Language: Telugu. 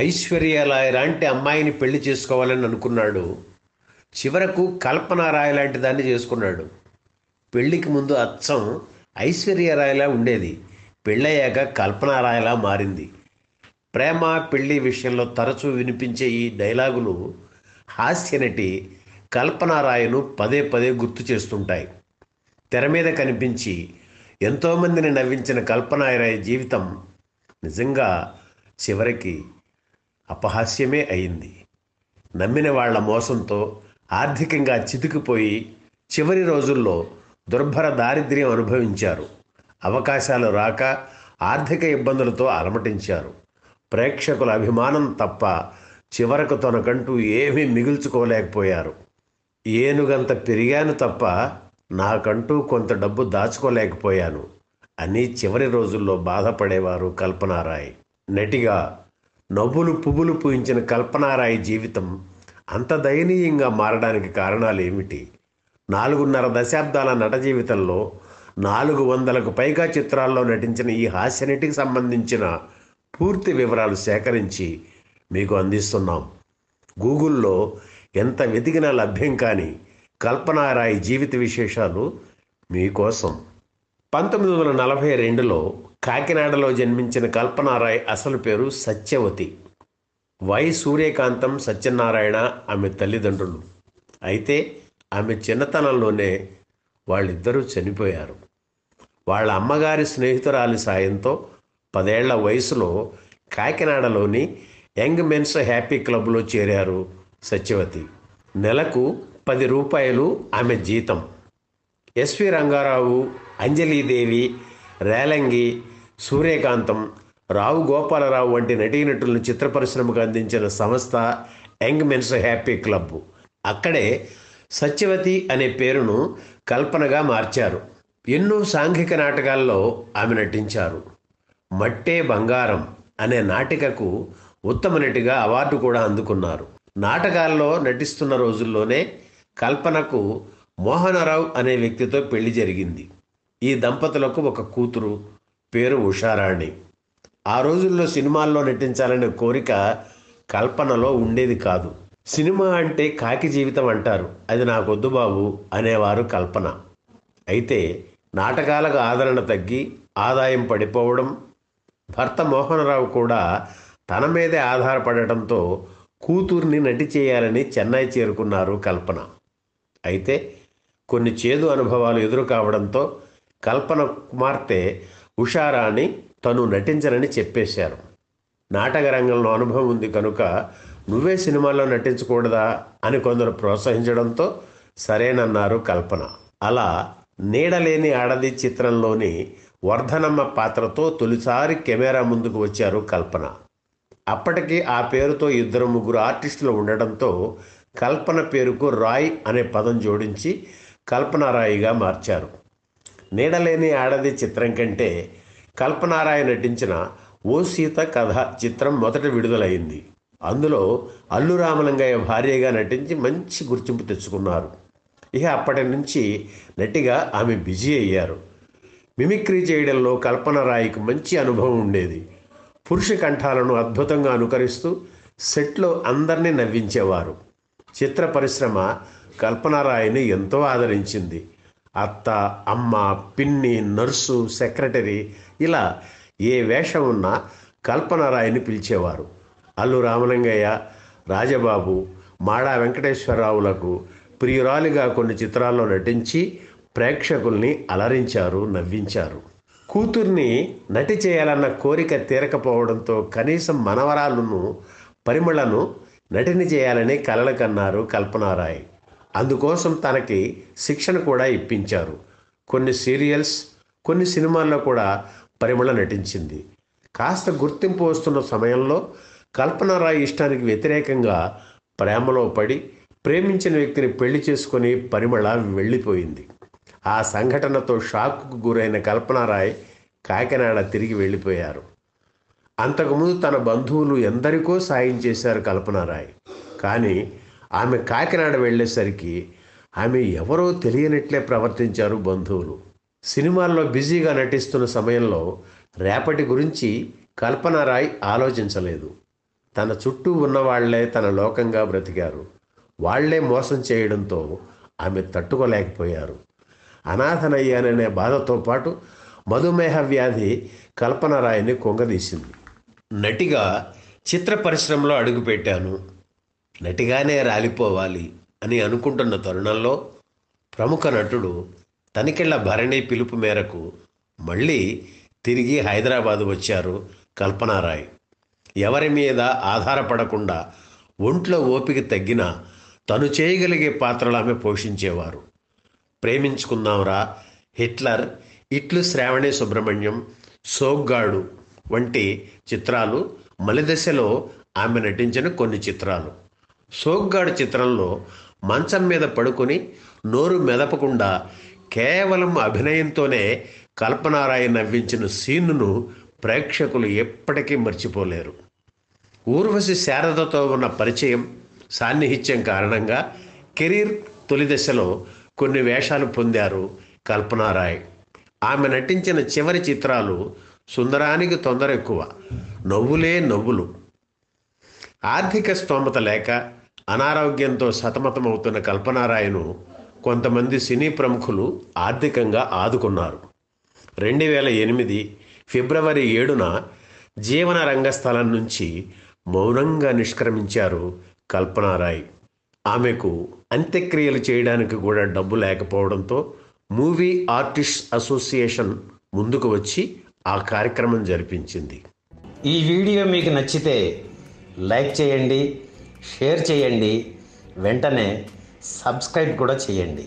ఐశ్వర్య రాయ్ లాంటి అమ్మాయిని పెళ్లి చేసుకోవాలని అనుకున్నాడు. చివరకు కల్పన రాయ్ లాంటి దాన్ని చేసుకున్నాడు. పెళ్లికి ముందు అచ్చం ఐశ్వర్య రాయ్లా ఉండేది. పెళ్ళయ్యాక కల్పన రాయ్లా మారింది. ప్రేమ పెళ్లి విషయంలో తరచూ వినిపించే ఈ డైలాగులు హాస్యనటి కల్పన రాయ్ను పదే పదే గుర్తు చేస్తుంటాయి. తెర మీద కనిపించి ఎంతోమందిని నవ్వించిన కల్పన రాయ్ జీవితం నిజంగా చివరికి అపహాస్యమే అయింది. నమ్మిన వాళ్ల మోసంతో ఆర్థికంగా చితికిపోయి చివరి రోజుల్లో దుర్భర దారిద్ర్యం అనుభవించారు. అవకాశాలు రాక ఆర్థిక ఇబ్బందులతో అలమటించారు. ప్రేక్షకుల అభిమానం తప్ప చివరకు తనకంటూ ఏమీ మిగుల్చుకోలేకపోయారు. ఏనుగంత పెరిగాను తప్ప నాకంటూ కొంత డబ్బు దాచుకోలేకపోయాను అని చివరి రోజుల్లో బాధపడేవారు కల్పనారాయ్. నటిగా నవ్వులు పువ్వులు పూయించిన కల్పనారాయ్ జీవితం అంత దయనీయంగా మారడానికి కారణాలు ఏమిటి? 4.5 దశాబ్దాల నట జీవితంలో 400కు పైగా చిత్రాల్లో నటించిన ఈ హాస్యనటికి సంబంధించిన పూర్తి వివరాలు సేకరించి మీకు అందిస్తున్నాం. గూగుల్లో ఎంత వెతికినా లభ్యం కాని కల్పనారాయ్ జీవిత విశేషాలు మీకోసం. 1942లో కాకినాడలో జన్మించిన కల్పనారాయ్ అసలు పేరు సత్యవతి. వై సూర్యకాంతం సత్యనారాయణ ఆమె తల్లిదండ్రులు. అయితే ఆమె చిన్నతనంలోనే వాళ్ళిద్దరూ చనిపోయారు. వాళ్ళ అమ్మగారి స్నేహితురాలి సాయంతో 10 ఏళ్ల వయసులో కాకినాడలోని యంగ్ మెన్స్ హ్యాపీ క్లబ్లో చేరారు సత్యవతి. నెలకు 10 రూపాయలు ఆమె జీతం. ఎస్వి రంగారావు, అంజలీదేవి, రేలంగి, సూర్యకాంతం, రావు గోపాలరావు వంటి నటీనటులను చిత్ర పరిశ్రమకు అందించిన సంస్థ యంగ్ మెన్స్ హ్యాపీ క్లబ్. అక్కడే సత్యవతి అనే పేరును కల్పనగా మార్చారు. ఎన్నో సాంఘిక నాటకాల్లో ఆమె నటించారు. మట్టే బంగారం అనే నాటికకు ఉత్తమ నటిగా అవార్డు కూడా అందుకున్నారు. నాటకాల్లో నటిస్తున్న రోజుల్లోనే కల్పనకు మోహనరావు అనే వ్యక్తితో పెళ్లి జరిగింది. ఈ దంపతులకు ఒక కూతురు, పేరు ఉషారాణి. ఆ రోజుల్లో సినిమాల్లో నటించాలనే కోరిక కల్పనలో ఉండేది కాదు. సినిమా అంటే కాకి జీవితం అంటారు, అది నాకొద్దు బాబు అనేవారు కల్పన. అయితే నాటకాలకు ఆదరణ తగ్గి ఆదాయం పడిపోవడం, భర్త మోహనరావు కూడా తన మీదే ఆధారపడటంతో కూతుర్ని నటి చేయాలని చెన్నై చేరుకున్నారు కల్పన. అయితే కొన్ని చేదు అనుభవాలు ఎదురు కావడంతో కల్పన కుమార్తె ఉషారాణి తను నటించనని చెప్పేశారు. నాటక రంగంలో అనుభవం ఉంది కనుక నువ్వే సినిమాల్లో నటించకూడదా అని కొందరు ప్రోత్సహించడంతో సరేనన్నారు కల్పన. అలా నీడలేని ఆడది చిత్రంలోని వర్ధనమ్మ పాత్రతో తొలిసారి కెమెరా ముందుకు వచ్చారు కల్పన. అప్పటికి ఆ పేరుతో 2-3 ఆర్టిస్టులు ఉండడంతో కల్పన పేరుకు రాయ్ అనే పదం జోడించి కల్పనారాయిగా మార్చారు. నీడలేని ఆడది చిత్రం కంటే కల్పనారాయ్ నటించిన ఓ సీత కథ చిత్రం మొదట విడుదలైంది. అందులో అల్లు రామలింగయ్య భార్యగా నటించి మంచి గుర్తింపు తెచ్చుకున్నారు. ఇక అప్పటి నుంచి నటిగా ఆమె బిజీ అయ్యారు. మిమిక్రీ చేయడంలో కల్పనారాయ్కి మంచి అనుభవం ఉండేది. పురుష కంఠాలను అద్భుతంగా అనుకరిస్తూ సెట్లో అందరినీ నవ్వించేవారు. చిత్ర పరిశ్రమ కల్పనారాయ్ని ఎంతో ఆదరించింది. అత్త, అమ్మ, పిన్ని, నర్సు, సెక్రటరీ ఇలా ఏ వేషం ఉన్నా కల్పనారాయ్ని పిలిచేవారు. అల్లు రామలింగయ్య, రాజబాబు, మాడా వెంకటేశ్వరరావులకు ప్రియురాలిగా కొన్ని చిత్రాల్లో నటించి ప్రేక్షకుల్ని అలరించారు, నవ్వించారు. కూతుర్ని నటి చేయాలన్న కోరిక తీరకపోవడంతో కనీసం మనవరాలను పరిమళను నటిని చేయాలని కలలు కన్నారు కల్పనారాయ్. అందుకోసం తనకి శిక్షణ కూడా ఇప్పించారు. కొన్ని సీరియల్స్, కొన్ని సినిమాల్లో కూడా పరిమళ నటించింది. కాస్త గుర్తింపు వస్తున్న సమయంలో కల్పనారాయ్ ఇష్టానికి వ్యతిరేకంగా ప్రేమలో పడి ప్రేమించిన వ్యక్తిని పెళ్లి చేసుకుని పరిమళ వెళ్ళిపోయింది. ఆ సంఘటనతో షాక్కు గురైన కల్పనారాయ్ కాకినాడ తిరిగి వెళ్ళిపోయారు. అంతకుముందు తన బంధువులు ఎందరికో సాయం చేశారు కల్పనారాయ్. కానీ ఆమె కాకినాడ వెళ్ళేసరికి ఆమె ఎవరో తెలియనట్లే ప్రవర్తించారు బంధువులు. సినిమాల్లో బిజీగా నటిస్తున్న సమయంలో రేపటి గురించి కల్పనారాయ్ ఆలోచించలేదు. తన చుట్టూ ఉన్నవాళ్లే తన లోకంగా బ్రతికారు. వాళ్లే మోసం చేయడంతో ఆమె తట్టుకోలేకపోయారు. అనాథనయ్యాననే బాధతో పాటు మధుమేహ వ్యాధి కల్పనారాయిని కుంగదీసింది. నటిగా చిత్ర పరిశ్రమలో అడుగుపెట్టాను, నటిగానే రాలిపోవాలి అని అనుకుంటున్న తరుణంలో ప్రముఖ నటుడు తనికెళ్ల భరణి పిలుపు మేరకు మళ్ళీ తిరిగి హైదరాబాద్ వచ్చారు కల్పనారాయ్. ఎవరి మీద ఆధారపడకుండా ఒంట్లో ఓపిక తగ్గినా తను చేయగలిగే పాత్రలు ఆమె పోషించేవారు. ప్రేమించుకుందాంరా, హిట్లర్, ఇట్లు శ్రావణి సుబ్రహ్మణ్యం, సోగ్గాడు వంటి చిత్రాలు మలిదశలో ఆమె నటించిన కొన్ని చిత్రాలు. సోగ్గాడు చిత్రంలో మంచం మీద పడుకొని నోరు మెదపకుండా కేవలం అభినయంతోనే కల్పనారాయి నవ్వించిన సీన్ను ప్రేక్షకులు ఎప్పటికీ మర్చిపోలేరు. ఊర్వశి శారదతో ఉన్న పరిచయం, సాన్నిహిత్యం కారణంగా కెరీర్ తొలి దశలో కొన్ని వేషాలు పొందారు కల్పనారాయ్. ఆమె నటించిన చివరి చిత్రాలు సుందరానికి తొందర ఎక్కువ, నవ్వులే నవ్వులు. ఆర్థిక స్తోమత లేక అనారోగ్యంతో సతమతమవుతున్న కల్పనారాయను కొంతమంది సినీ ప్రముఖులు ఆర్థికంగా ఆదుకున్నారు. 2008 ఫిబ్రవరి 7న జీవన రంగస్థలం నుంచి మౌనంగా నిష్క్రమించారు కల్పనారాయ్. ఆమెకు అంత్యక్రియలు చేయడానికి కూడా డబ్బు లేకపోవడంతో మూవీ ఆర్టిస్ట్ అసోసియేషన్ ముందుకు వచ్చి ఆ కార్యక్రమం జరిపించింది. ఈ వీడియో మీకు నచ్చితే లైక్ చేయండి, షేర్ చేయండి, వెంటనే సబ్స్క్రైబ్ కూడా చేయండి.